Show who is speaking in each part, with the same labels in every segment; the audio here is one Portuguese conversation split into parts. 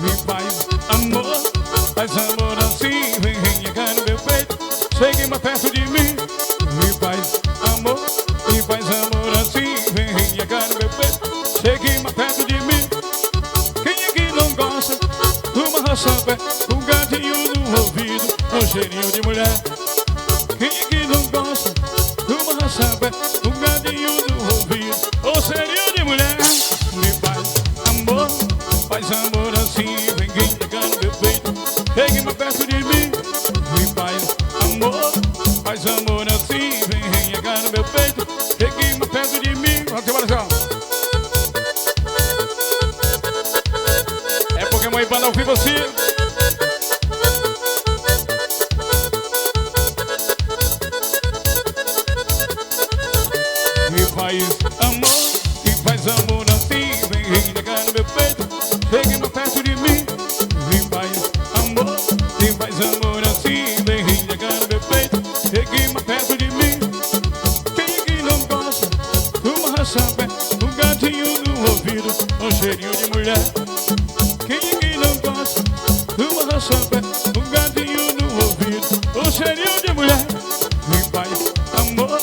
Speaker 1: Me faz amor assim, vem renegar no meu peito. Chegue mais perto de mim. Me faz amor assim, vem renegar no meu peito. Chegue mais perto de mim. Quem é que não gosta de uma raçapé, um gatinho no ouvido, um cheirinho de mulher? Quem é que não gosta de uma raçapé, um gatinho no ouvido, um cheirinho de mulher? Me faz amor assim, vem renegar no meu peito. Chegue mais perto de mim. Me faz amor assim, vem renegar no meu peito. Chegue mais perto de mim. Vamos embora, João. É porque mãe banda ouvir você. Me faz amor assim, vem renegar no meu peito. Chegue mais perto de mim. Me faz amor assim, vem renegar no meu peito. Chegue mais perto de mim. Quem é que não gosta de uma raçapé, um gatinho no ouvido, um cheirinho de mulher? Quem é que não gosta de uma raçapé, um gatinho no ouvido, um cheirinho de mulher? Me faz amor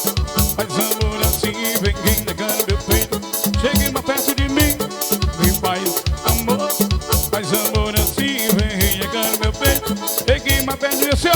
Speaker 1: assim, vem renegar no meu peito. Chegue mais perto de mim. Me faz amor assim, vem renegar no meu peito. Chegue mais perto de você.